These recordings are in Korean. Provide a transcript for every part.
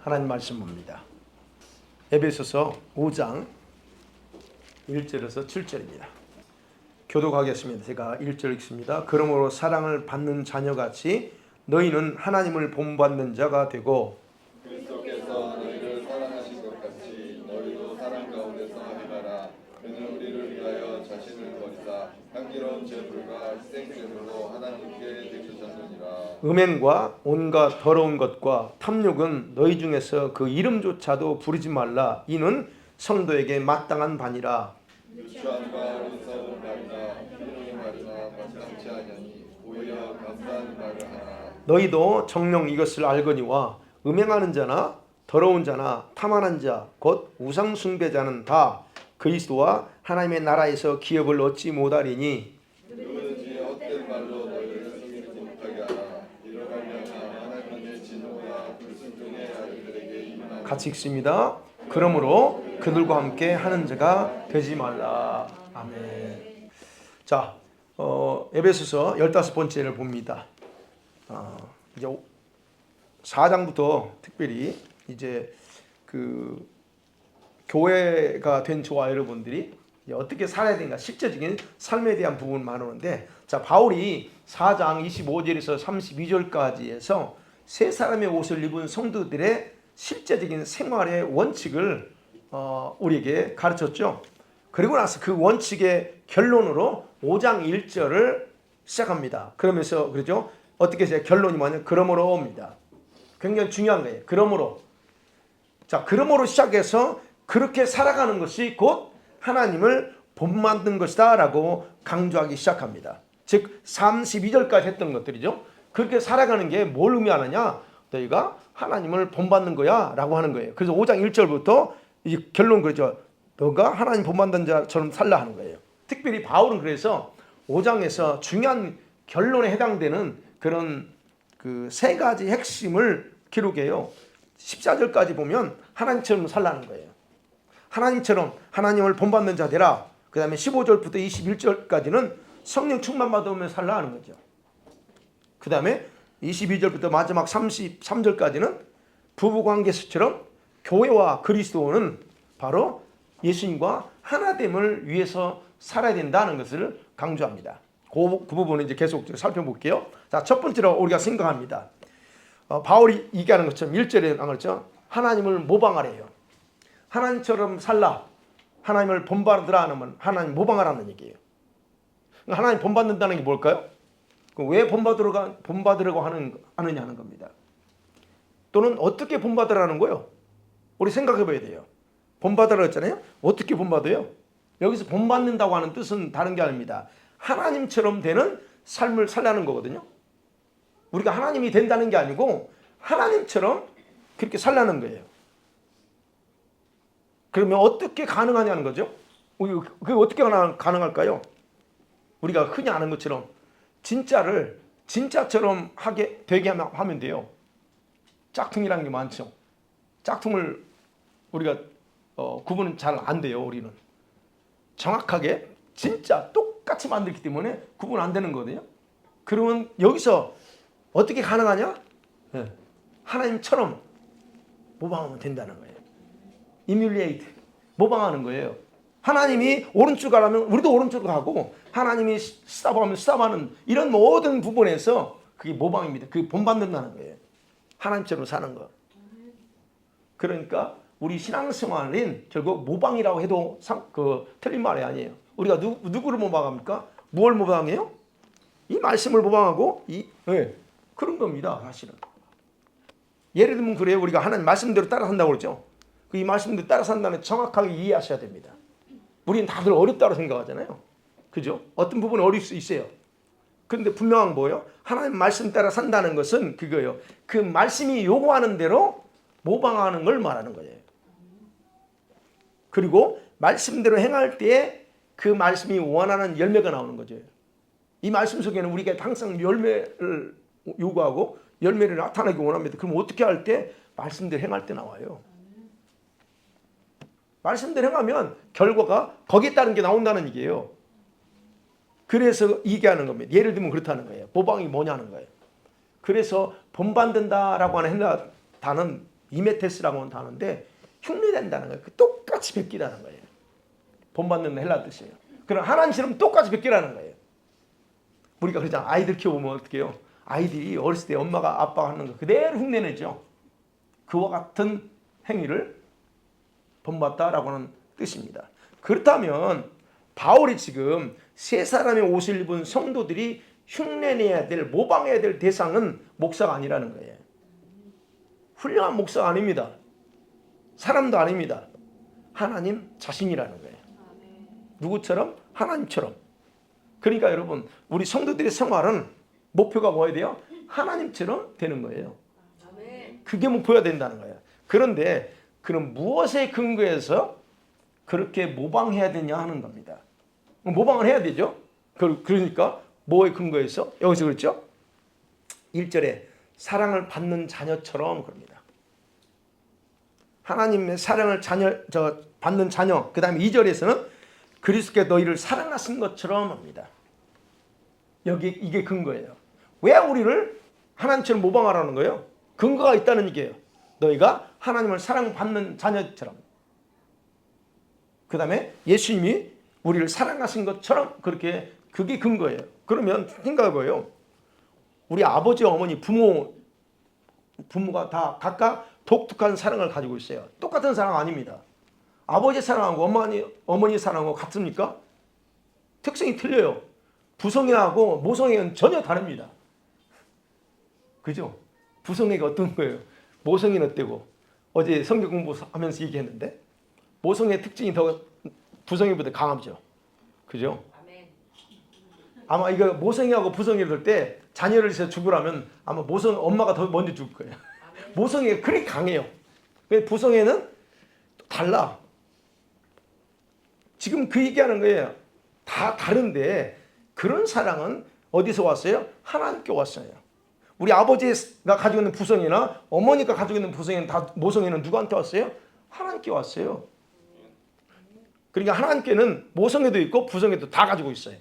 하나님 말씀 봅니다. 에베소서 5장 1절에서 7절입니다. 교독하겠습니다. 제가 1절 읽습니다. 그러므로 사랑을 받는 자녀같이 너희는 하나님을 본받는 자가 되고 그리스도께서 너희를 사랑하신 것 같이 너희도 사랑 가운데서 행하라. 그는 우리를 위하여 자신을 버리사 향기로운 제물과 희생제물로 하나님께 드리셨느니라. 음행과 온갖 더러운 것과 탐욕은 너희 중에서 그 이름조차도 부르지 말라. 이는 성도에게 마땅한 바니라. 유추함과 어리석은 말이나 비룡의 말이나 마땅치 아니하니 오히려 감사하는 말을 하라. 너희도 정녕 이것을 알거니와 음행하는 자나 더러운 자나 탐하는 자 곧 우상 숭배자는 다 그리스도와 하나님의 나라에서 기업을 얻지 못하리니 누구든지 헛된 말로 너희를 숨기지 못하게 하라. 이러하려면 하나님의 진노가 불순종의 아이들에게 임하는. 같이 읽습니다. 그러므로 그들과 함께 하는 자가 되지 말라. 아멘. 자, 에베소서 15번째를 봅니다. 이제 4장부터 특별히 이제 그 교회가 된 저와 여러분들이 어떻게 살아야 되는가 실제적인 삶에 대한 부분을 말하는데, 자, 바울이 4장 25절에서 32절까지 해서 세 사람의 옷을 입은 성도들의 실제적인 생활의 원칙을 우리에게 가르쳤죠. 그리고 나서 그 원칙의 결론으로 5장 1절을 시작합니다. 그러면서 그러죠. 어떻게 해서 결론이 뭐냐면 그러므로입니다. 굉장히 중요한 거예요. 그러므로. 자, 그러므로 시작해서 그렇게 살아가는 것이 곧 하나님을 본받는 것이다 라고 강조하기 시작합니다. 즉 32절까지 했던 것들이죠. 그렇게 살아가는 게 뭘 의미하느냐, 너희가 하나님을 본받는 거야 라고 하는 거예요. 그래서 5장 1절부터 이 결론 그러죠. 너가 하나님 본받는 자처럼 살라 하는 거예요. 특별히 바울은 그래서 5장에서 중요한 결론에 해당되는 그런 그 세 가지 핵심을 기록해요. 14절까지 보면 하나님처럼 살라는 거예요. 하나님처럼 하나님을 본받는 자 되라. 그 다음에 15절부터 21절까지는 성령 충만 받으면 살라 하는 거죠. 그 다음에 22절부터 마지막 33절까지는 부부관계처럼 교회와 그리스도는 바로 예수님과 하나됨을 위해서 살아야 된다는 것을 강조합니다. 그 부분은 이제 계속 살펴볼게요. 자, 첫 번째로 우리가 생각합니다. 바울이 얘기하는 것처럼 1절에 그렇죠. 하나님을 모방하래요. 하나님처럼 살라. 하나님을 본받으라 하면 하나님 모방하라는 얘기예요. 하나님 본받는다는 게 뭘까요? 왜 본받으려고 하느냐 하는 겁니다. 또는 어떻게 본받으라는 거예요? 우리 생각해 봐야 돼요. 본받으라고 했잖아요. 어떻게 본받아요? 여기서 본받는다고 하는 뜻은 다른 게 아닙니다. 하나님처럼 되는 삶을 살라는 거거든요. 우리가 하나님이 된다는 게 아니고 하나님처럼 그렇게 살라는 거예요. 그러면 어떻게 가능하냐는 거죠. 그게 어떻게 가능할까요? 우리가 흔히 아는 것처럼 진짜를 진짜처럼 되게 하면 돼요. 짝퉁이라는 게 많죠. 짝퉁을 우리가 구분은 잘 안 돼요. 우리는 정확하게 진짜 똑같이 만들기 때문에 구분 안 되는 거거든요. 그러면 여기서 어떻게 가능하냐? 네. 하나님처럼 모방하면 된다는 거예요. 이뮬리에이트, 모방하는 거예요. 하나님이 오른쪽 가라면 우리도 오른쪽으로 가고, 하나님이 스탑하면 스탑하는 이런 모든 부분에서 그게 모방입니다. 그게 본받는다는 거예요. 하나님처럼 사는 거. 그러니까 우리 신앙생활은 결국 모방이라고 해도 틀린 말이 아니에요. 우리가 누구를 모방합니까? 무엇을 모방해요? 이 말씀을 모방하고 그런 겁니다. 사실은. 예를 들면 그래요. 우리가 하나님 말씀대로 따라 산다고 그러죠. 이 말씀대로 따라 산다는 정확하게 이해하셔야 됩니다. 우리는 다들 어렵다고 생각하잖아요. 그죠? 어떤 부분은 어릴 수 있어요. 그런데 분명한 뭐예요? 하나님 말씀 따라 산다는 것은 그거예요. 그 말씀이 요구하는 대로 모방하는 걸 말하는 거예요. 그리고 말씀대로 행할 때에 그 말씀이 원하는 열매가 나오는 거죠. 이 말씀 속에는 우리가 항상 열매를 요구하고 열매를 나타나기 원합니다. 그럼 어떻게 할 때? 말씀대로 행할 때 나와요. 말씀대로 행하면 결과가 거기에 따른 게 나온다는 얘기예요. 그래서 얘기하는 겁니다. 예를 들면 그렇다는 거예요. 모방이 뭐냐는 거예요. 그래서 본받는다라고 하는 단어는 이메테스라고는 하는데 흉내낸다는 거예요. 똑같이 베끼라는 거예요. 본받는 헬라 뜻이에요. 그럼 하나님처럼 똑같이 베끼라는 거예요. 우리가 그러잖아. 아이들 키워보면 어떻게 해요? 아이들이 어렸을 때 엄마가 아빠가 하는 거 그대로 흉내내죠. 그와 같은 행위를 본받다라고 하는 뜻입니다. 그렇다면 바울이 지금 세 사람의 옷을 입은 성도들이 흉내내야 될, 모방해야 될 대상은 목사가 아니라는 거예요. 훌륭한 목사가 아닙니다. 사람도 아닙니다. 하나님 자신이라는 거예요. 누구처럼? 하나님처럼. 그러니까 여러분, 우리 성도들의 생활은 목표가 뭐야 돼요? 하나님처럼 되는 거예요. 그게 목표가 된다는 거예요. 그런데 그럼 무엇에 근거해서 그렇게 모방해야 되냐 하는 겁니다. 모방을 해야 되죠. 그러니까 뭐에 근거해서? 여기서 그랬죠? 1절에 사랑을 받는 자녀처럼 그럽니다. 하나님의 사랑을 받는 자녀. 그 다음에 2절에서는 그리스도께 너희를 사랑하신 것처럼 합니다. 여기 이게 근거예요. 왜 우리를 하나님처럼 모방하라는 거예요? 근거가 있다는 얘기예요. 너희가 하나님을 사랑받는 자녀처럼. 그 다음에 예수님이 우리를 사랑하신 것처럼 그렇게 그게 근거예요. 그러면 생각해봐요. 우리 아버지, 어머니, 부모가 다 각각 독특한 사랑을 가지고 있어요. 똑같은 사랑 아닙니다. 아버지 사랑하고 어머니 사랑하고 같습니까? 특성이 틀려요. 부성애하고 모성애는 전혀 다릅니다. 그죠? 부성애가 어떤 거예요? 모성애는 어때고? 어제 성경 공부하면서 얘기했는데 모성애의 특징이 더 부성애보다 강하죠. 그죠? 아마 이거 모성애하고 부성애를 들 때 자녀를 위해서 죽으라면 아마 엄마가 더 먼저 죽을 거예요. 모성애가 그렇게 강해요. 부성애는 달라. 지금 그 얘기하는 거예요. 다 다른데 그런 사랑은 어디서 왔어요? 하나님께 왔어요. 우리 아버지가 가지고 있는 부성애나 어머니가 가지고 있는 부성애는 다 모성애는 누구한테 왔어요? 하나님께 왔어요. 그러니까 하나님께는 모성애도 있고 부성애도 다 가지고 있어요.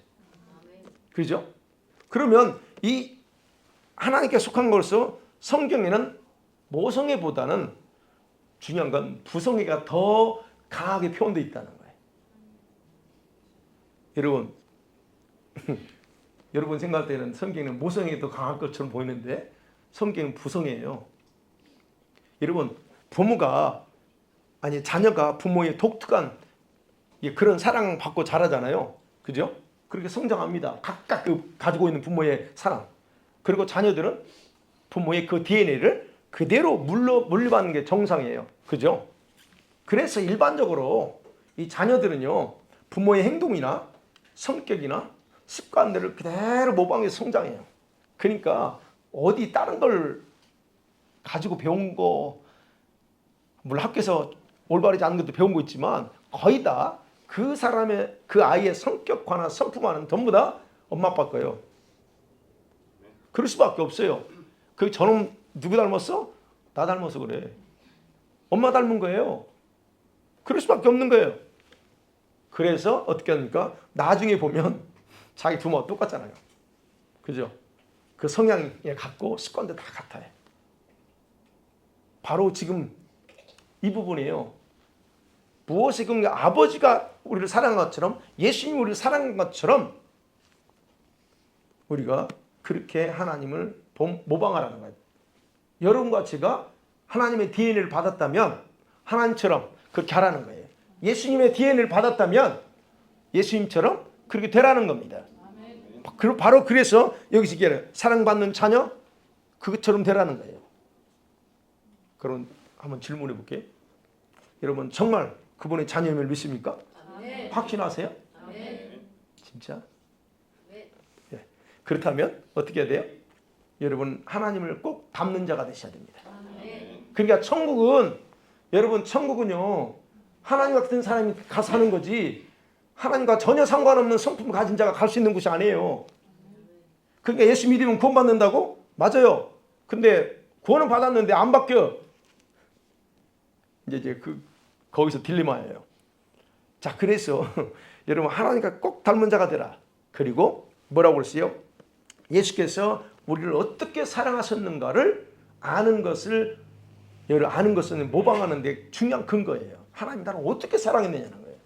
그죠? 그러면 이 하나님께 속한 것으로 성경에는 모성애보다는 중요한 건 부성애가 더 강하게 표현되어 있다는 거예요. 여러분, 여러분 생각할 때는 성경은 모성애가 더 강할 것처럼 보이는데 성경은 부성애예요. 여러분, 자녀가 부모의 독특한 그런 사랑 받고 자라잖아요. 그죠? 그렇게 성장합니다. 각각 가지고 있는 부모의 사랑. 그리고 자녀들은 부모의 그 DNA를 그대로 물려받는 게 정상이에요. 그죠? 그래서 일반적으로 이 자녀들은요, 부모의 행동이나 성격이나 습관들을 그대로 모방해서 성장해요. 그러니까 어디 다른 걸 가지고 배운 거, 물론 학교에서 올바르지 않은 것도 배운 거 있지만 거의 다 그 사람의 그 아이의 성격화나 성품화는 전부 다 엄마 아빠 거예요. 그럴 수밖에 없어요. 그 저놈 누구 닮았어? 나 닮아서 그래. 엄마 닮은 거예요. 그럴 수밖에 없는 거예요. 그래서 어떻게 합니까? 나중에 보면 자기 부모가 똑같잖아요. 그죠? 그 성향에 갖고 습관도 다 같아요. 바로 지금 이 부분이에요. 무엇이 그런가? 아버지가 우리를 사랑한 것처럼 예수님이 우리를 사랑한 것처럼 우리가 그렇게 하나님을 모방하라는 거예요. 여러분과 제가 하나님의 DNA를 받았다면 하나님처럼 그렇게 하라는 거예요. 예수님의 DNA를 받았다면 예수님처럼 그렇게 되라는 겁니다. 바로 그래서 여기서 얘기해요. 사랑받는 자녀 그것처럼 되라는 거예요. 그럼 한번 질문해 볼게요. 여러분 정말 그분의 자녀임을 믿습니까? 네. 확신하세요? 네. 진짜? 네. 네. 그렇다면 어떻게 해야 돼요? 여러분 하나님을 꼭 닮는 자가 되셔야 됩니다. 네. 그러니까 천국은요 하나님 같은 사람이 가서 사는 거지 하나님과 전혀 상관없는 성품을 가진 자가 갈 수 있는 곳이 아니에요. 그러니까 예수 믿으면 구원받는다고? 맞아요. 근데 구원은 받았는데 안 바뀌어. 이제 거기서 딜레마예요. 자, 그래서 여러분 하나님과 꼭 닮은 자가 되라. 그리고 뭐라고 그랬어요? 예수께서 우리를 어떻게 사랑하셨는가를 아는 것을 여러분 아는 것은 모방하는데 중요한 근거예요. 하나님 나를 어떻게 사랑했느냐는 거예요.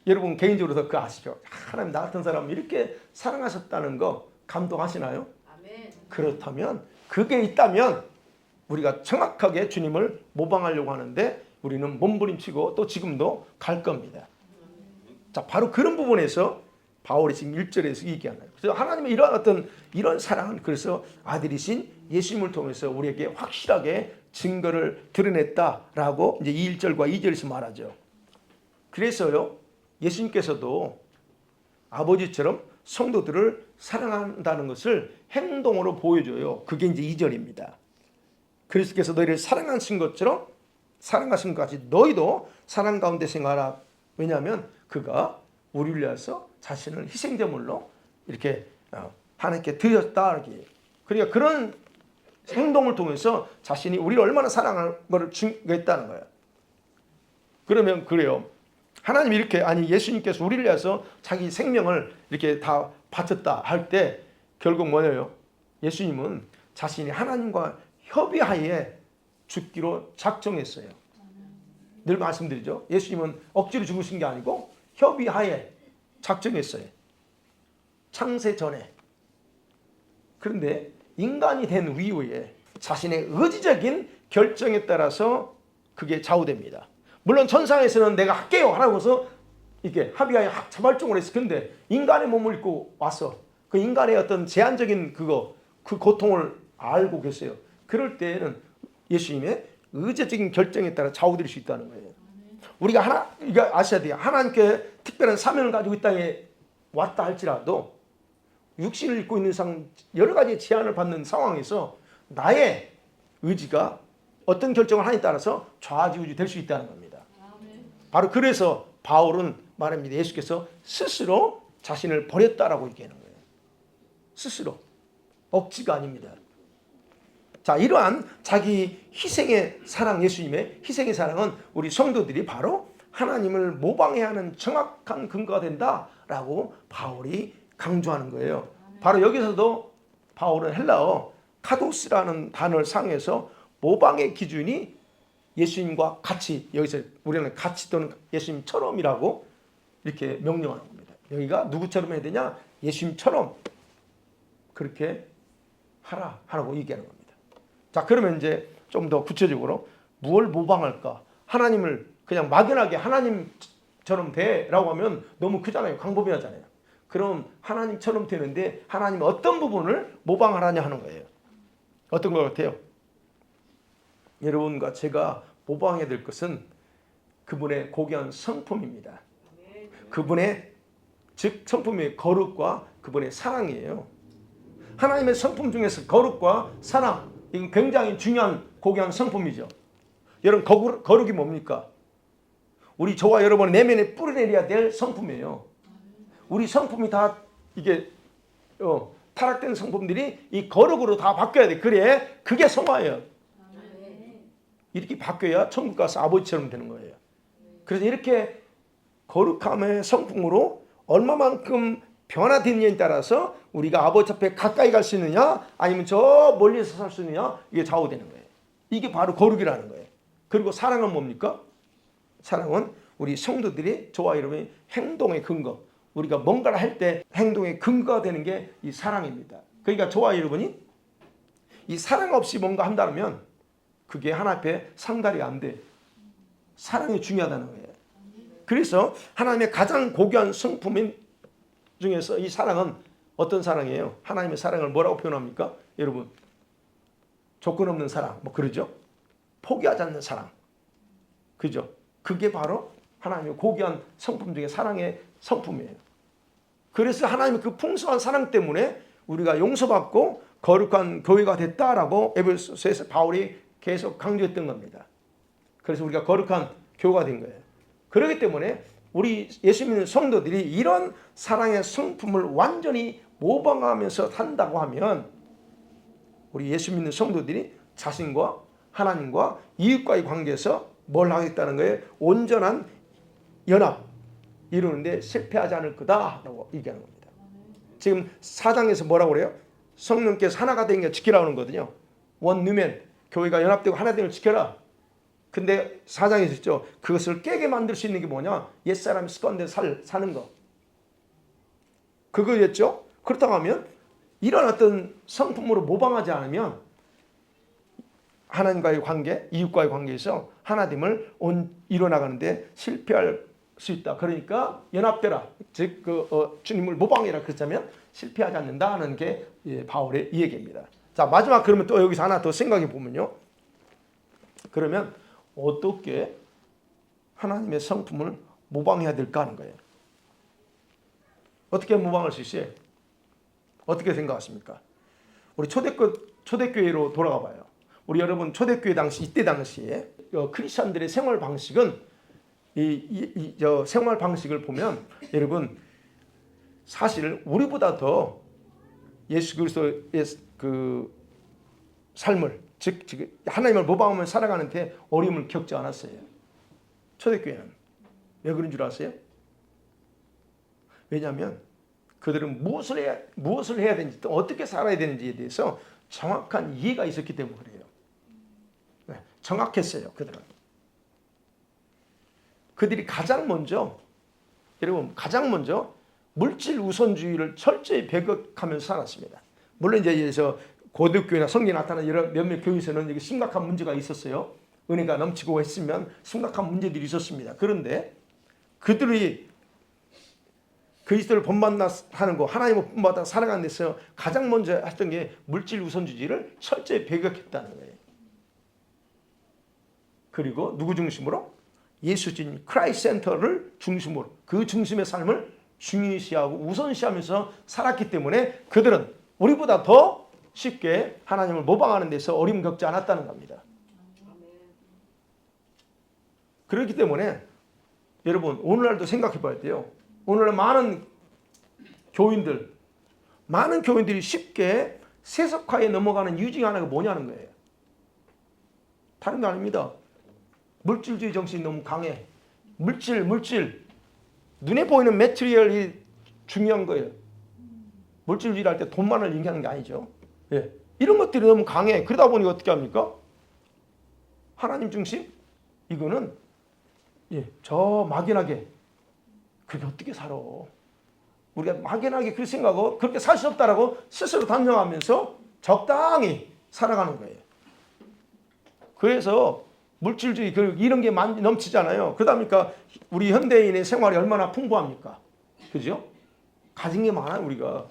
여러분 개인적으로도 그거 아시죠? 하나님 나 같은 사람 이렇게 사랑하셨다는 거 감동하시나요? 아멘. 그렇다면 그게 있다면 우리가 정확하게 주님을 모방하려고 하는데 우리는 몸부림치고 또 지금도 갈 겁니다. 자, 바로 그런 부분에서 바울이 지금 1절에서 얘기하나요. 그래서 하나님의 이런 사랑은 그래서 아들이신 예수님을 통해서 우리에게 확실하게 증거를 드러냈다라고 이제 1절과 2절에서 말하죠. 그래서요, 예수님께서도 아버지처럼 성도들을 사랑한다는 것을 행동으로 보여줘요. 그게 이제 2절입니다. 그리스도께서 너희를 사랑하신 것처럼 사랑하신 것 같이 너희도 사랑 가운데 생활하라. 왜냐하면 그가 우리를 위해서 자신을 희생제물로 이렇게 하나님께 드렸다. 그러니까 그런 행동을 통해서 자신이 우리를 얼마나 사랑하는 것을 증거했다는 거예요. 그러면 그래요. 하나님이 이렇게 아니 예수님께서 우리를 위해서 자기 생명을 이렇게 다 바쳤다 할 때 결국 뭐예요? 예수님은 자신이 하나님과 협의하에 죽기로 작정했어요. 늘 말씀드리죠. 예수님은 억지로 죽으신 게 아니고 협의하에 작정했어요. 창세 전에. 그런데 인간이 된 이후에 자신의 의지적인 결정에 따라서 그게 좌우됩니다. 물론 천상에서는 내가 할게요 하라고서 이렇게 합의하에 자발적으로 했어. 근데 인간의 몸을 입고 와서 그 인간의 어떤 제한적인 그 고통을 알고 계세요. 그럴 때에는 예수님의 의지적인 결정에 따라 좌우될 수 있다는 거예요. 우리가 이거 아셔야 돼요. 하나님께 특별한 사명을 가지고 이 땅에 왔다 할지라도 육신을 입고 있는 이상 여러 가지 제한을 받는 상황에서 나의 의지가 어떤 결정을 하느냐에 따라서 좌지우지 될 수 있다는 겁니다. 바로 그래서 바울은 말합니다. 예수께서 스스로 자신을 버렸다라고 얘기하는 거예요. 스스로. 억지가 아닙니다. 자, 이러한 자기 희생의 사랑, 예수님의 희생의 사랑은 우리 성도들이 바로 하나님을 모방해야 하는 정확한 근거가 된다라고 바울이 강조하는 거예요. 바로 여기서도 바울은 헬라어 카도스라는 단어를 사용해서 모방의 기준이 예수님과 같이, 여기서 우리는 같이 또는 예수님처럼이라고 이렇게 명령하는 겁니다. 여기가 누구처럼 해야 되냐? 예수님처럼 그렇게 하라고 얘기하는 겁니다. 자, 그러면 이제 좀 더 구체적으로 무엇을 모방할까? 하나님을 그냥 막연하게 하나님처럼 돼라고 하면 너무 크잖아요. 광범위하잖아요. 그럼 하나님처럼 되는데 하나님의 어떤 부분을 모방하라냐 하는 거예요. 어떤 것 같아요? 여러분과 제가 모방해야 될 것은 그분의 고귀한 성품입니다. 그분의 즉 성품의 거룩과 그분의 사랑이에요. 하나님의 성품 중에서 거룩과 사랑, 이건 굉장히 중요한 고귀한 성품이죠. 여러분 거룩이 뭡니까? 우리 저와 여러분의 내면에 뿌리내려야 될 성품이에요. 우리 성품이 다 이게 타락된 성품들이 이 거룩으로 다 바뀌어야 돼. 그래 그게 성화예요. 이렇게 바뀌어야 천국 가서 아버지처럼 되는 거예요. 그래서 이렇게 거룩함의 성품으로 얼마만큼 변화되느냐에 따라서 우리가 아버지 앞에 가까이 갈 수 있느냐 아니면 저 멀리서 살 수 있느냐 이게 좌우되는 거예요. 이게 바로 거룩이라는 거예요. 그리고 사랑은 뭡니까? 사랑은 우리 성도들이 저와 여러분의 행동의 근거, 우리가 뭔가를 할 때 행동의 근거가 되는 게 이 사랑입니다. 그러니까 저와 여러분이 이 사랑 없이 뭔가 한다면 그게 하나님 앞에 상달이 안 돼. 사랑이 중요하다는 거예요. 그래서 하나님의 가장 고귀한 성품 중에서 이 사랑은 어떤 사랑이에요? 하나님의 사랑을 뭐라고 표현합니까? 여러분, 조건 없는 사랑, 뭐 그러죠? 포기하지 않는 사랑, 그죠? 그게 바로 하나님의 고귀한 성품 중에 사랑의 성품이에요. 그래서 하나님의 그 풍성한 사랑 때문에 우리가 용서받고 거룩한 교회가 됐다라고 에베소서에서 바울이 계속 강조했던 겁니다. 그래서 우리가 거룩한 교회가 된 거예요. 그렇기 때문에 우리 예수 믿는 성도들이 이런 사랑의 성품을 완전히 모방하면서 산다고 하면 우리 예수 믿는 성도들이 자신과 하나님과 이웃과의 관계에서 뭘 하겠다는 거예요? 온전한 연합 이루는데 실패하지 않을 거다라고 얘기하는 겁니다. 지금 4장에서 뭐라고 그래요? 성령께서 하나가 된 게 지키라고 하는 거거든요. 원 뉴맨 교회가 연합되고 하나됨을 지켜라. 근데 4장에 있었죠. 그것을 깨게 만들 수 있는 게 뭐냐? 옛사람이 습관대로 사는 거. 그거였죠. 그렇다고 하면 이런 어떤 성품으로 모방하지 않으면 하나님과의 관계, 이웃과의 관계에서 하나됨을 이뤄나가는데 실패할 수 있다. 그러니까 연합되라. 즉 주님을 모방해라. 그렇다면 실패하지 않는다 하는 게 바울의 이 얘기입니다. 자, 마지막 그러면 또 여기서 하나 더 생각해 보면요. 그러면 어떻게 하나님의 성품을 모방해야 될까 하는 거예요. 어떻게 모방할 수 있어요? 어떻게 생각하십니까? 우리 초대교회로 돌아가 봐요. 우리 여러분 초대교회 이때 당시에 크리스천들의 생활 방식은 생활 방식을 보면 여러분 사실 우리보다 더 예수 그리스도의 그 삶을 즉 하나님을 모방하며 살아가는데 어려움을 겪지 않았어요. 초대교회는 왜 그런 줄 아세요? 왜냐하면 그들은 무엇을 해야 되는지 또 어떻게 살아야 되는지에 대해서 정확한 이해가 있었기 때문에 그래요. 네, 정확했어요. 그들이 가장 먼저 물질 우선주의를 철저히 배격하면서 살았습니다. 물론 이제 고대교회나 성경에 나타난 여러 몇몇 교회에서는 심각한 문제가 있었어요. 은혜가 넘치고 했으면 심각한 문제들이 있었습니다. 그런데 그들이 그리스도를 본받아 하는 거, 하나님을 본받아 살아가는 데서 가장 먼저 했던 게 물질 우선주의를 철저히 배격했다는 거예요. 그리고 누구 중심으로? 예수님 크라이스트 센터를 중심으로 그 중심의 삶을 중요시하고 우선시하면서 살았기 때문에 그들은 우리보다 더 쉽게 하나님을 모방하는 데서 어려움 겪지 않았다는 겁니다. 그렇기 때문에 여러분 오늘날도 생각해 봐야 돼요. 오늘날 많은 교인들이 쉽게 세속화에 넘어가는 이유 중에 하나가 뭐냐는 거예요. 다른 거 아닙니다. 물질주의 정신이 너무 강해. 물질. 눈에 보이는 매트리얼이 중요한 거예요. 물질주의를 할 때 돈만을 얘기하는 게 아니죠. 예. 이런 것들이 너무 강해. 그러다 보니 어떻게 합니까? 하나님 중심? 이거는 저 막연하게 그게 어떻게 살아? 우리가 막연하게 그렇게 생각하고 그렇게 살 수 없다라고 스스로 단정하면서 적당히 살아가는 거예요. 그래서 물질주의 이런 게 넘치잖아요. 그러다 보니까 우리 현대인의 생활이 얼마나 풍부합니까? 그죠? 가진 게 많아요, 우리가.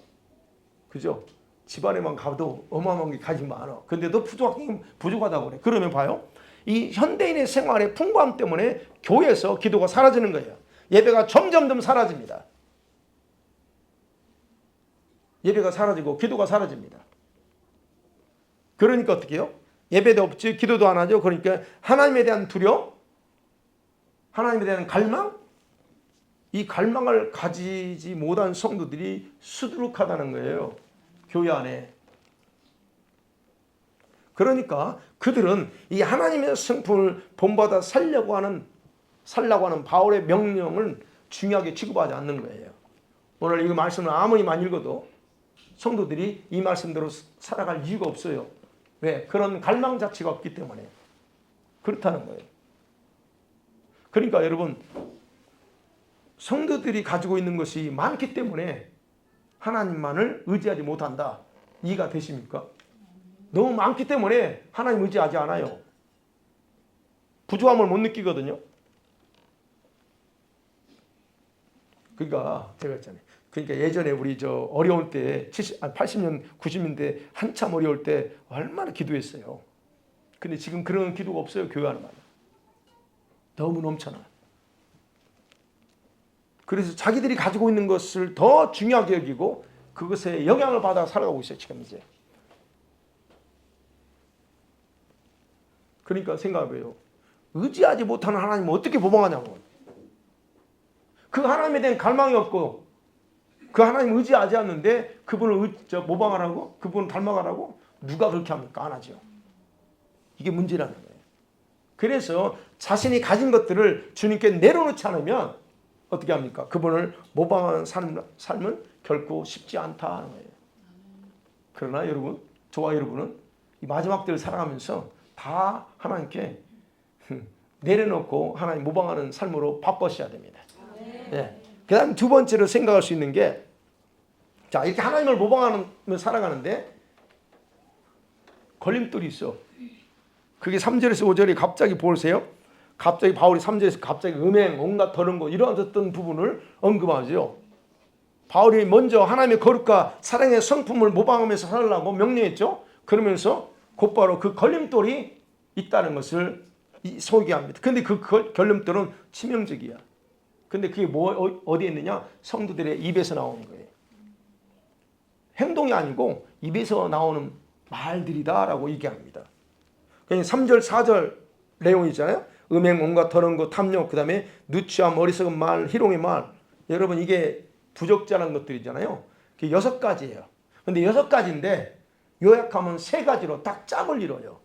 그죠? 집안에만 가도 어마어마한 게 가진 게 많아. 근데도 부족하다고 그래. 그러면 봐요. 이 현대인의 생활의 풍부함 때문에 교회에서 기도가 사라지는 거예요. 예배가 점점 사라집니다. 예배가 사라지고 기도가 사라집니다. 그러니까 어떻게 해요? 예배도 없지, 기도도 안 하죠. 그러니까 하나님에 대한 두려움, 하나님에 대한 갈망, 이 갈망을 가지지 못한 성도들이 수두룩하다는 거예요. 교회 안에. 그러니까 그들은 이 하나님의 성품을 본받아 살라고 하는 바울의 명령을 중요하게 취급하지 않는 거예요. 오늘 이 말씀을 아무리 많이 읽어도 성도들이 이 말씀대로 살아갈 이유가 없어요. 왜? 그런 갈망 자체가 없기 때문에 그렇다는 거예요. 그러니까 여러분 성도들이 가지고 있는 것이 많기 때문에 하나님만을 의지하지 못한다. 이해가 되십니까? 너무 많기 때문에 하나님 의지하지 않아요. 부족함을 못 느끼거든요. 그러니까 제가 했잖아요. 그러니까 예전에 우리 어려울 때 80년, 90년대 한참 어려울 때 얼마나 기도했어요. 근데 지금 그런 기도가 없어요. 교회 안에. 너무 넘쳐나. 그래서 자기들이 가지고 있는 것을 더 중요하게 여기고 그것에 영향을 받아 살아가고 있어요. 지금 이제. 그러니까 생각해요. 의지하지 못하는 하나님을 어떻게 모방하냐고. 그 하나님에 대한 갈망이 없고 그 하나님 의지하지 않는데 그분을 모방하라고? 그분을 닮아가라고? 누가 그렇게 합니까? 안 하죠. 이게 문제라는 거예요. 그래서 자신이 가진 것들을 주님께 내려놓지 않으면 어떻게 합니까? 그분을 모방하는 삶은 결코 쉽지 않다 하는 거예요. 그러나 여러분, 저와 여러분은 이 마지막 때를 살아가면서 다 하나님께 내려놓고 하나님 모방하는 삶으로 바꿔셔야 됩니다. 예. 그 다음 두 번째로 생각할 수 있는 게, 자, 이렇게 하나님을 모방하며 살아가는데 걸림돌이 있어. 그게 3절에서 5절이 갑자기 보세요. 갑자기 바울이 3절에서 갑자기 음행, 온갖 더러운 거 이런 어떤 부분을 언급하죠. 바울이 먼저 하나님의 거룩과 사랑의 성품을 모방하면서 살라고 명령했죠. 그러면서 곧바로 그 걸림돌이 있다는 것을 소개합니다. 근데 그 걸림돌은 치명적이야. 근데 그게 어디에 있느냐? 성도들의 입에서 나오는 거예요. 행동이 아니고 입에서 나오는 말들이다라고 얘기합니다. 3절, 4절 내용이 있잖아요. 음행, 온갖 더러운 것, 탐욕, 그 다음에 누추함, 어리석은 말, 희롱의 말. 여러분 이게 부적절한 것들이잖아요. 그게 6가지예요. 근데 6가지인데 요약하면 3가지로 딱 짝을 이뤄요.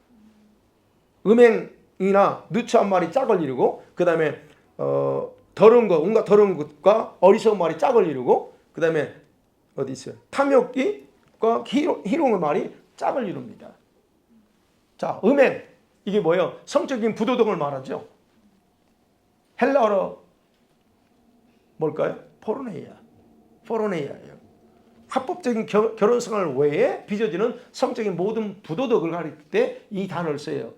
음행이나 누추한 말이 짝을 이루고, 그 다음에 더러운 것, 온갖 더러운 것과 어리석은 말이 짝을 이루고, 그 다음에 어디 있어요? 탐욕과 희롱의 말이 짝을 이룹니다. 자, 음행. 이게 뭐예요? 성적인 부도덕을 말하죠. 헬라어로 뭘까요? 포르네이아예요. 합법적인 결혼생활 외에 빚어지는 성적인 모든 부도덕을 가릴 때 이 단어를 써요.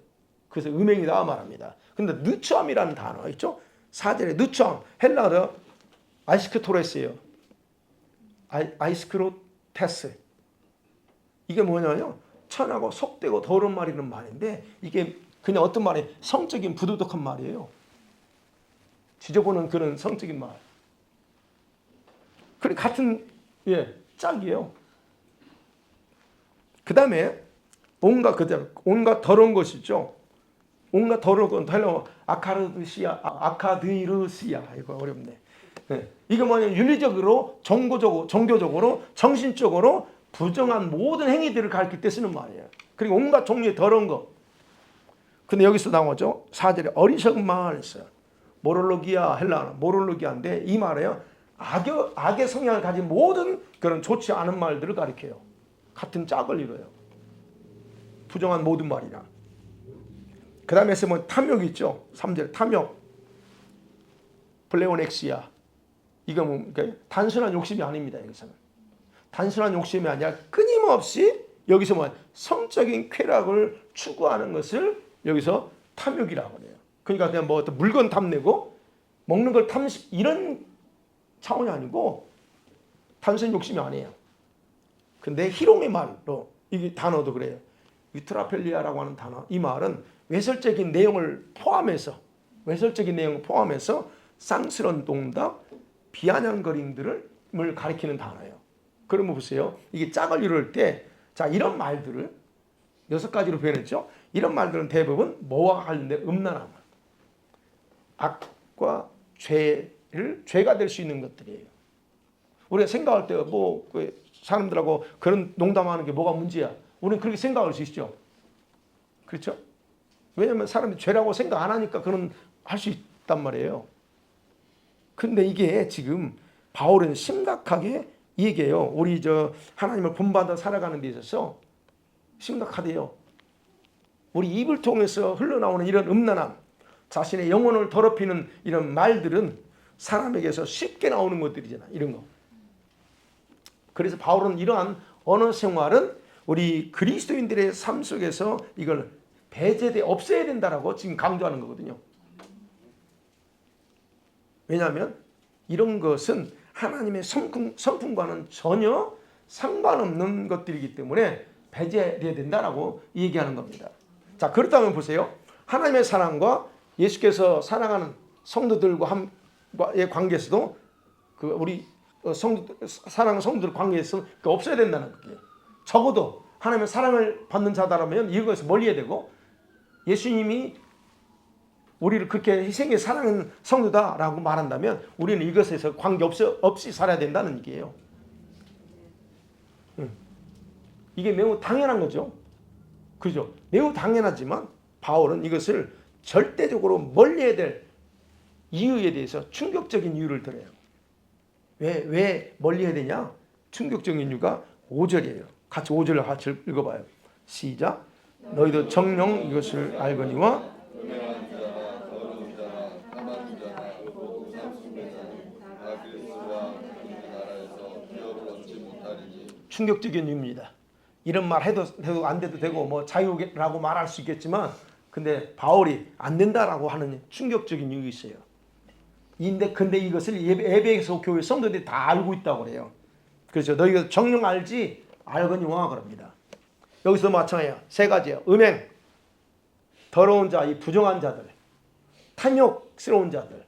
그래서 음행이다 말합니다. 근데 누추함이라는 단어 있죠? 4절에 누추함, 헬라어로 아이스크토레스예요. 아이스크로테스. 이게 뭐냐면요, 천하고 속되고 더러운 말이라는 말인데, 이게 그냥 어떤 말이 성적인 부도덕한 말이에요. 지저분한 그런 성적인 말. 그래 같은 짝이에요. 그 다음에 온갖 더러운 것이죠. 온갖 더러운 건 헬라어 아카드이르시아. 이거 어렵네. 이게 뭐냐면 윤리적으로, 종교적으로, 정신적으로 부정한 모든 행위들을 가르칠 때 쓰는 말이에요. 그리고 온갖 종류의 더러운 것. 근데 여기서 나오죠. 4절에 어리석은 말 있어요. 모롤로기아, 헬라어 모롤로기아인데 이 말에요, 악의 성향을 가진 모든 그런 좋지 않은 말들을 가리켜요. 같은 짝을 이뤄요. 부정한 모든 말이라. 그 다음에 뭐 탐욕이 있죠. 3절 탐욕, 플레오넥시아. 이거 그러니까 단순한 욕심이 아닙니다. 여기서는 단순한 욕심이 아니라 끊임없이 여기서 뭐 성적인 쾌락을 추구하는 것을 여기서 탐욕이라고 해요. 그러니까 그냥 뭐 어떤 물건 탐내고 먹는 걸 탐식 이런 차원이 아니고 단순한 욕심이 아니에요. 근데 희롱의 말로, 이 단어도 그래요. 유트라펠리아라고 하는 단어, 이 말은 외설적인 내용을 포함해서 쌍스러운 농담, 비아냥거림들을 가리키는 단어예요. 그러면 보세요. 이게 짝을 이룰 때, 자, 이런 말들을 6가지로 표현했죠. 이런 말들은 대부분 뭐와 관련된 음란함, 악과 죄가 될 수 있는 것들이에요. 우리가 생각할 때 뭐 사람들하고 그런 농담하는 게 뭐가 문제야? 우리는 그렇게 생각할 수 있죠. 그렇죠? 왜냐하면 사람이 죄라고 생각 안 하니까 그런 할 수 있단 말이에요. 근데 이게 지금 바울은 심각하게 얘기해요. 우리 하나님을 본받아 살아가는 데 있어서 심각하대요. 우리 입을 통해서 흘러나오는 이런 음란함, 자신의 영혼을 더럽히는 이런 말들은 사람에게서 쉽게 나오는 것들이잖아. 이런 거. 그래서 바울은 이러한 언어 생활은 우리 그리스도인들의 삶 속에서 이걸 없애야 된다라고 지금 강조하는 거거든요. 왜냐하면 이런 것은 하나님의 성품과는 전혀 상관없는 것들이기 때문에 배제해야 된다라고 얘기하는 겁니다. 자, 그렇다면 보세요. 하나님의 사랑과 예수께서 사랑하는 성도들과의 관계에서도 우리 사랑하는 성도들 관계에서 없어야 된다는 거예요. 적어도 하나님의 사랑을 받는 자다라면 이것에서 멀리해야 되고, 예수님이 우리를 그렇게 희생해 사랑하는 성도다라고 말한다면 우리는 이것에서 관계없이 살아야 된다는 얘기예요. 이게 매우 당연한 거죠. 그죠? 매우 당연하지만 바울은 이것을 절대적으로 멀리해야 될 이유에 대해서 충격적인 이유를 들어요. 왜 멀리해야 되냐? 충격적인 이유가 5절이에요. 같이 5절을 같이 읽어봐요. 시작. 너희도 정령 이것을 알거니와 음행한 자나 더러운 자나 탐하는 자나 우상 숭배자는 다 그리스도와 그 나라에서 기업을 얻지 못하리니. 충격적인 이유입니다. 이런 말 해도 안 돼도 되고 뭐 자유라고 말할 수 있겠지만 근데 바울이 안 된다라고 하는 충격적인 이유가 있어요. 근데 이것을 에베소 교회 성도들이 다 알고 있다고 그래요. 그렇죠. 너희가 정령 알지 알거니와 그럽니다. 여기서 마찬가지예요. 세 가지예요. 음행, 더러운 자, 이 부정한 자들, 탐욕스러운 자들.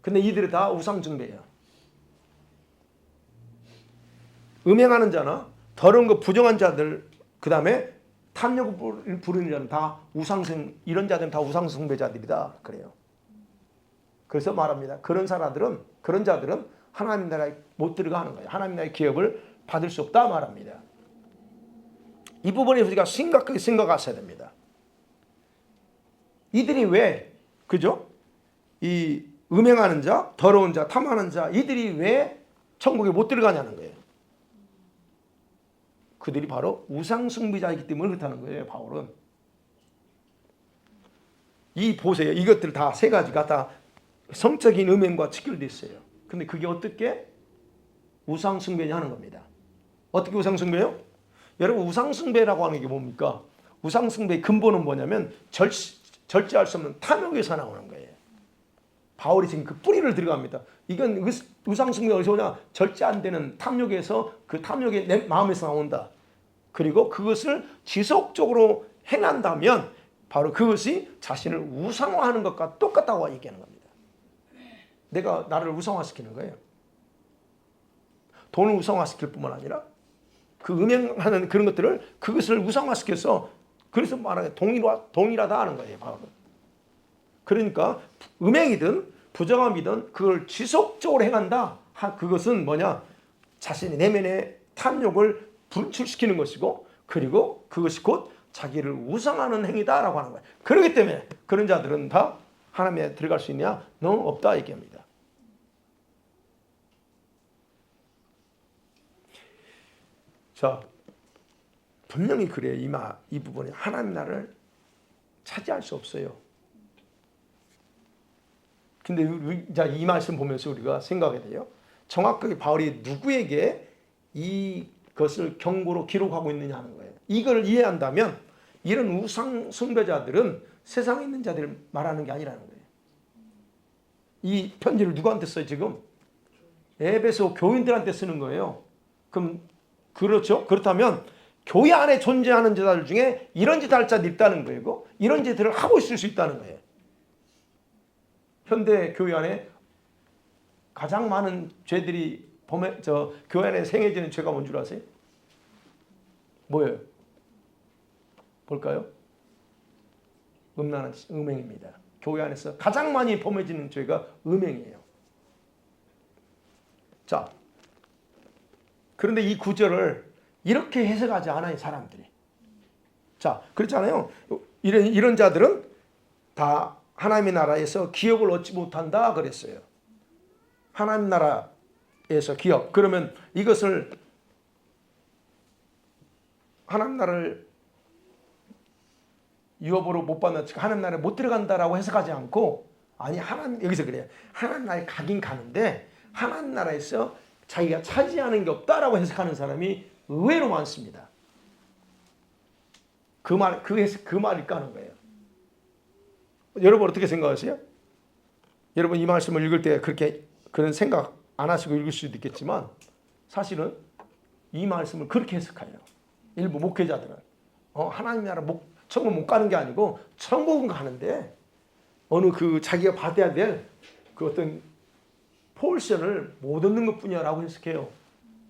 근데 이들이 다 우상 숭배예요. 음행하는 자나 더러운 거 부정한 자들, 그 다음에 탐욕을 부르는 자는 다 이런 자들은 다 우상 숭배자들이다 그래요. 그래서 말합니다. 그런 자들은 하나님 나라에 못 들어가는 거예요. 하나님 나라의 기업을 받을 수 없다 말합니다. 이 부분에 우리가 심각하게 생각하셔야 됩니다. 이들이 왜, 그죠? 이 음행하는 자, 더러운 자, 탐하는 자, 이들이 왜 천국에 못 들어가냐는 거예요. 그들이 바로 우상숭배자이기 때문에 그렇다는 거예요. 바울은. 이 보세요. 이것들 다 세 가지가 다 성적인 음행과 직결되어 있어요. 근데 그게 어떻게 우상숭배냐 하는 겁니다. 어떻게 우상숭배요? 여러분 우상숭배라고 하는 게 뭡니까? 우상숭배의 근본은 뭐냐면 절제할 수 없는 탐욕에서 나오는 거예요. 바울이 지금 그 뿌리를 들어갑니다. 이건 우상숭배가 어디서 오냐? 절제 안 되는 탐욕에서 그 탐욕이 내 마음에서 나온다. 그리고 그것을 지속적으로 행한다면 바로 그것이 자신을 우상화하는 것과 똑같다고 얘기하는 겁니다. 내가 나를 우상화시키는 거예요. 돈을 우상화시킬 뿐만 아니라 그 음행하는 그런 것들을 그것을 우상화시켜서 그래서 말하는 동일하다 하는 거예요. 바로. 그러니까 음행이든 부정함이든 그걸 지속적으로 행한다. 그것은 뭐냐? 자신의 내면의 탐욕을 분출시키는 것이고 그리고 그것이 곧 자기를 우상하는 행위다라고 하는 거예요. 그렇기 때문에 그런 자들은 다 하나님에 들어갈 수 있냐? 너무 없다 얘기합니다. 자, 분명히 그래요. 이 부분에 하나님 나라를 차지할 수 없어요. 근데 이 말씀 보면서 우리가 생각해야 돼요. 정확하게 바울이 누구에게 이것을 경고로 기록하고 있느냐 하는 거예요. 이걸 이해한다면 이런 우상 숭배자들은 세상에 있는 자들을 말하는 게 아니라는 거예요. 이 편지를 누구한테 써요 지금? 에베소 교인들한테 쓰는 거예요. 그럼 그렇죠? 그렇다면 교회 안에 존재하는 자들 중에 이런 짓 할 자들이 있다는 거예요. 이런 짓들을 하고 있을 수 있다는 거예요. 현대 교회 안에 가장 많은 죄들이 교회 안에 생겨지는 죄가 뭔 줄 아세요? 뭐예요? 볼까요? 음행입니다. 교회 안에서 가장 많이 범해지는 죄가 음행이에요. 자, 그런데 이 구절을 이렇게 해석하지 않아요, 사람들이. 자, 그렇잖아요. 이런 자들은 다 하나님의 나라에서 기업을 얻지 못한다 그랬어요. 하나님 나라에서 기업. 그러면 이것을 하나님 나라를 유업으로 못 받는 하나님 나라에 못 들어간다라고 해석하지 않고 아니 여기서 그래요. 하나님 나라에 가긴 가는데 하나님 나라에서 자기가 차지하는 게 없다라고 해석하는 사람이 의외로 많습니다. 그 말이 까는 거예요. 여러분 어떻게 생각하세요? 여러분 이 말씀을 읽을 때 그런 생각 안 하시고 읽을 수도 있겠지만 사실은 이 말씀을 그렇게 해석해요. 일부 목회자들은 하나님 나라 천국 못 가는 게 아니고 천국은 가는데 어느 자기가 받아야 될 그 어떤 포션을 못 얻는 것뿐이야라고 해석해요.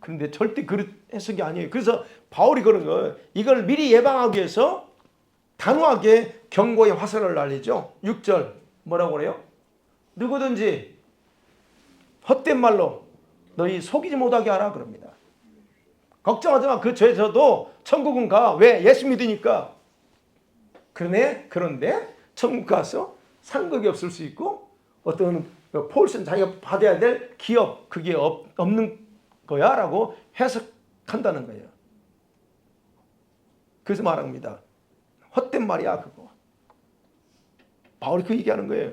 그런데 절대 그런 해석이 아니에요. 그래서 바울이 그런 거예요. 이걸 미리 예방하기 위해서 단호하게 경고의 화살을 날리죠. 6절 뭐라고 그래요? 누구든지 헛된 말로 너희 속이지 못하게 하라 그럽니다. 걱정하지 마. 그 죄에서도 천국은 가. 왜? 예수 믿으니까. 그런데 천국 가서 상급이 없을 수 있고 어떤 포션 자기가 받아야 될 기업 그게 없는 거야 라고 해석한다는 거예요. 그래서 말합니다. 헛된 말이야 그거. 바울이 그 얘기하는 거예요.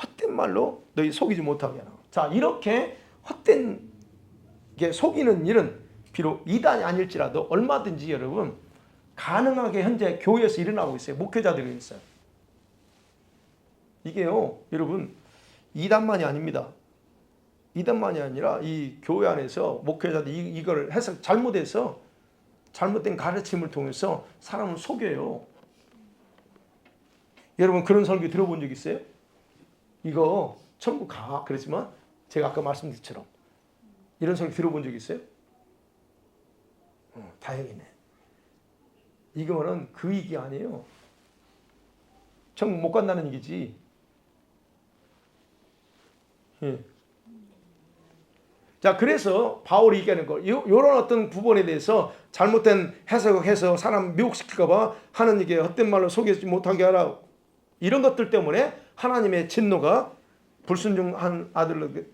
헛된 말로 너희 속이지 못하게 하라. 자, 이렇게 헛된 게 속이는 일은 비록 이단이 아닐지라도 얼마든지 여러분 가능하게 현재 교회에서 일어나고 있어요. 목회자들이 있어요. 이게요, 여러분 이단만이 아닙니다. 이단만이 아니라 이 교회 안에서 목회자들이 이걸 해석 잘못해서 잘못된 가르침을 통해서 사람을 속여요. 여러분 그런 설교 들어본 적 있어요? 이거 천국 가 그랬지만 제가 아까 말씀드린 것처럼 이런 설교 들어본 적 있어요? 다행이네. 이거는 그 얘기 아니에요. 천국 못 간다는 얘기지. 예. 자, 그래서 바울이 얘기하는 거, 이런 어떤 부분에 대해서 잘못된 해석을 해서 사람 미혹시킬까봐 하는 얘기, 헛된 말로 속이지 못하게 하라. 이런 것들 때문에 하나님의 진노가 불순종한 아들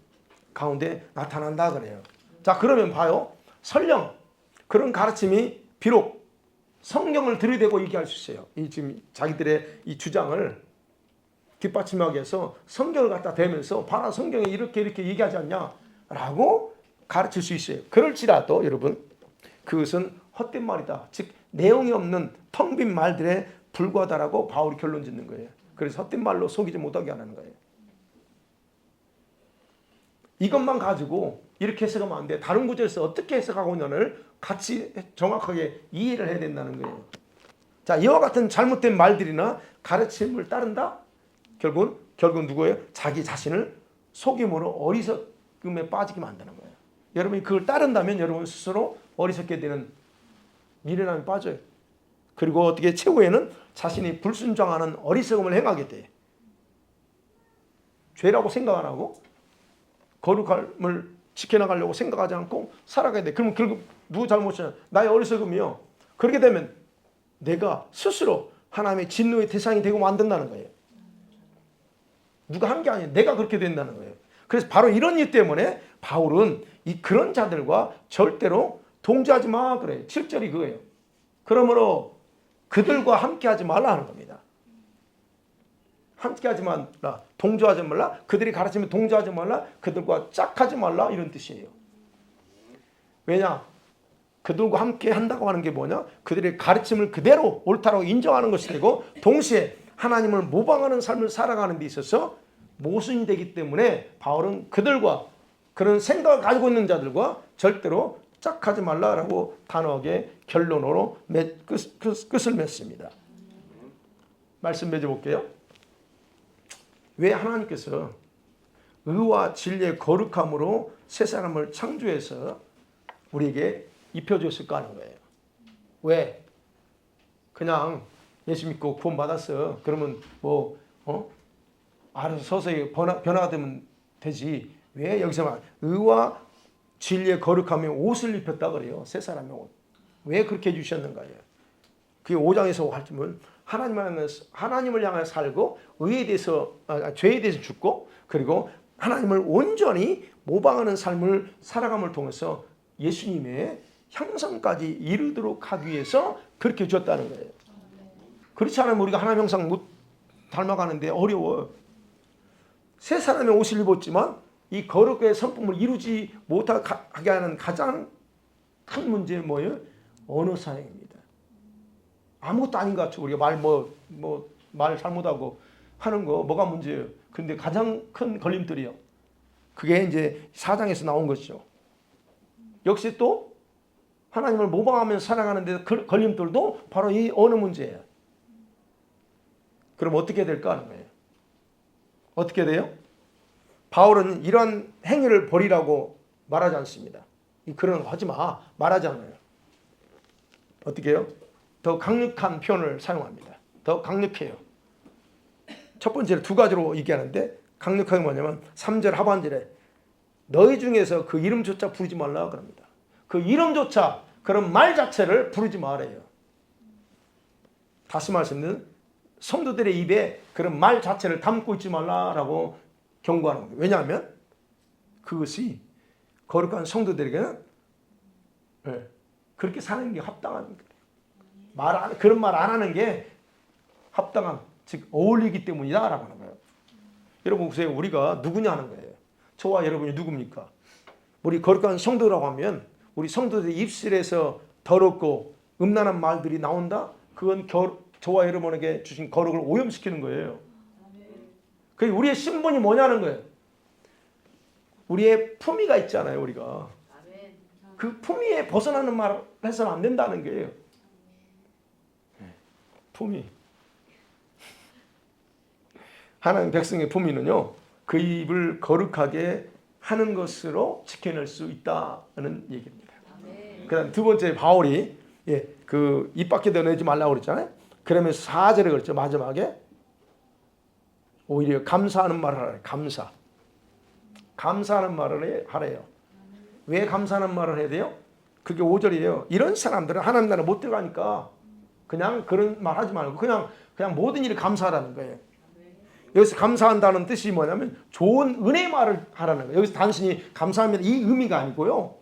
가운데 나타난다 그래요. 자, 그러면 봐요. 설령 그런 가르침이 비록 성경을 들이대고 얘기할 수 있어요. 이 지금 자기들의 이 주장을 뒷받침하기 위해서 성경을 갖다 대면서 봐라 성경에 이렇게 얘기하지 않냐라고 가르칠 수 있어요. 그럴지라도 여러분 그것은 헛된 말이다. 즉 내용이 없는 텅 빈 말들에 불과하다라고 바울이 결론 짓는 거예요. 그래서 헛된 말로 속이지 못하게 하는 거예요. 이것만 가지고 이렇게 해석하면 안 돼. 다른 구절에서 어떻게 해석하고 있냐를 같이 정확하게 이해를 해야 된다는 거예요. 자, 이와 같은 잘못된 말들이나 가르침을 따른다? 결국은 누구예요? 자기 자신을 속임으로 어리석음에 빠지게 만드는 거예요. 여러분이 그걸 따른다면 여러분 스스로 어리석게 되는 미련함에 빠져요. 그리고 어떻게 최후에는 자신이 불순종하는 어리석음을 행하게 돼. 죄라고 생각 안 하고 거룩함을 지켜나가려고 생각하지 않고 살아가야 돼. 그러면 결국 누구 잘못이냐? 나의 어리석음이요. 그렇게 되면 내가 스스로 하나님의 진노의 대상이 되고 만든다는 거예요. 누가 한 게 아니에요. 내가 그렇게 된다는 거예요. 그래서 바로 이런 일 때문에 바울은 그런 자들과 절대로 동조하지 마 그래요. 7절이 그거예요. 그러므로 그들과 함께하지 말라 하는 겁니다. 함께하지 말라, 동조하지 말라, 그들이 가르치면 동조하지 말라, 그들과 짝하지 말라 이런 뜻이에요. 왜냐? 그들과 함께 한다고 하는 게 뭐냐? 그들의 가르침을 그대로 옳다라고 인정하는 것이 되고 동시에 하나님을 모방하는 삶을 살아가는 데 있어서 모순이 되기 때문에 바울은 그들과 그런 생각을 가지고 있는 자들과 절대로 짝하지 말라라고 단호하게 결론으로 끝을 맺습니다. 말씀 맺어볼게요. 왜 하나님께서 의와 진리의 거룩함으로 새 사람을 창조해서 우리에게 입혀줬을까 하는 거예요. 왜? 그냥 예수 믿고 구원 받았어. 그러면 알아서 서서히 변화가 되면 되지. 왜 여기서만 의와 진리의 거룩함에 옷을 입혔다 그래요. 새 사람의 옷. 왜 그렇게 해주셨는가요? 그게 5장에서 할지면 하나님을 향해 살고 의에 대해서 죄에 대해서 죽고 그리고 하나님을 온전히 모방하는 삶을 살아감을 통해서 예수님의 형상까지 이루도록 하기 위해서 그렇게 주었다는 거예요. 그렇지 않으면 우리가 하나님 형상 못 닮아가는데 어려워. 새 사람의 옷을 입었지만 이 거룩의 성품을 이루지 못하게 하는 가장 큰 문제는 뭐예요? 언어 사용입니다. 아무것도 아닌 것 같죠. 우리가 말 잘못하고 하는 거 뭐가 문제예요? 근데 가장 큰 걸림돌이요. 그게 이제 4장에서 나온 것이죠. 역시 또 하나님을 모방하면서 살아가는데 그 걸림돌도 바로 이 언어 문제예요. 그럼 어떻게 될까 하는 거예요. 어떻게 돼요? 바울은 이러한 행위를 버리라고 말하지 않습니다. 그런 거 하지 마. 말하지 않아요. 어떻게 해요? 더 강력한 표현을 사용합니다. 더 강력해요. 첫 번째로 두 가지로 얘기하는데 강력한 게 뭐냐면 3절 하반절에 너희 중에서 그 이름조차 부르지 말라 그럽니다. 그 이름조차 그런 말 자체를 부르지 말아요. 다시 말씀드리면 성도들의 입에 그런 말 자체를 담고 있지 말라라고 경고하는 겁니다. 왜냐하면 그것이 거룩한 성도들에게는 그렇게 사는 게 합당한 거예요. 그런 말 안 하는 게 합당한, 즉 어울리기 때문이다라고 하는 거예요. 여러분 보세요. 우리가 누구냐 하는 거예요. 저와 여러분이 누굽니까? 우리 거룩한 성도라고 하면 우리 성도들 입술에서 더럽고 음란한 말들이 나온다? 그건 저와 여러분에게 주신 거룩을 오염시키는 거예요. 그 우리의 신분이 뭐냐는 거예요. 우리의 품위가 있잖아요. 우리가 그 품위에 벗어나는 말을 해서는 안 된다는 거예요. 품위. 하나님 백성의 품위는요, 그 입을 거룩하게 하는 것으로 지켜낼 수 있다는 얘기입니다. 그다음 두 번째 바울이 그 입 밖에 내지 말라고 그랬잖아요. 그러면서 4절에 그랬죠. 마지막에 오히려 감사하는 말을 하래요. 감사하는 말을 하래요. 왜 감사하는 말을 해야 돼요? 그게 5절이에요. 이런 사람들은 하나님 나라 못 들어가니까 그냥 그런 말 하지 말고 그냥 모든 일에 감사하라는 거예요. 여기서 감사한다는 뜻이 뭐냐면 좋은 은혜 말을 하라는 거예요. 여기서 단순히 감사합니다 이 의미가 아니고요.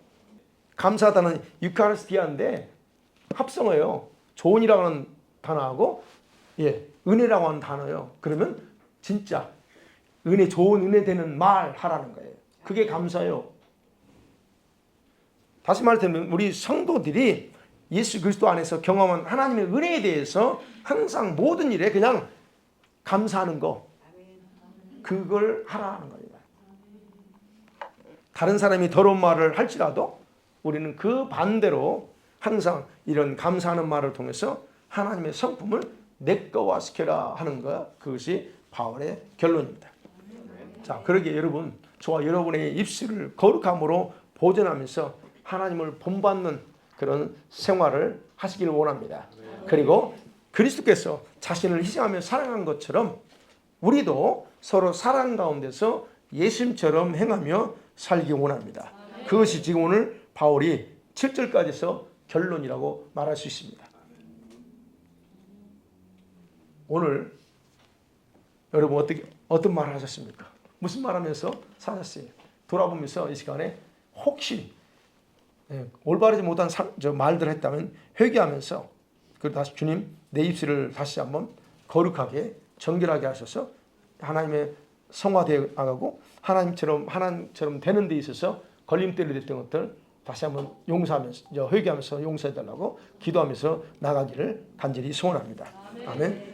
감사하다는 유카리스티아인데 합성어예요. 좋은이라고 하는 단어하고 은혜라고 하는 단어예요. 그러면 진짜 좋은 은혜 되는 말 하라는 거예요. 그게 감사예요. 다시 말하면 우리 성도들이 예수 그리스도 안에서 경험한 하나님의 은혜에 대해서 항상 모든 일에 그냥 감사하는 거, 그걸 하라는 겁니다. 다른 사람이 더러운 말을 할지라도 우리는 그 반대로 항상 이런 감사하는 말을 통해서 하나님의 성품을 내꺼화시켜라 하는 것, 그것이 바울의 결론입니다. 자, 그러기에 여러분, 저와 여러분의 입술을 거룩함으로 보존하면서 하나님을 본받는 그런 생활을 하시기를 원합니다. 그리고 그리스도께서 자신을 희생하며 사랑한 것처럼 우리도 서로 사랑 가운데서 예수님처럼 행하며 살기 원합니다. 그것이 지금 오늘 바울이 7절까지서 결론이라고 말할 수 있습니다. 오늘 여러분 어떤 말을 하셨습니까? 무슨 말하면서 사셨어요? 돌아보면서 이 시간에 혹시 올바르지 못한 말들을 했다면 회개하면서 그리고 다시 주님 내 입술을 다시 한번 거룩하게 정결하게 하셔서 하나님의 성화되어 나가고 하나님처럼 되는 데 있어서 걸림돌이 됐던 것들 다시 한번 용서하면서 회개하면서 용서해달라고 기도하면서 나가기를 간절히 소원합니다. 아멘.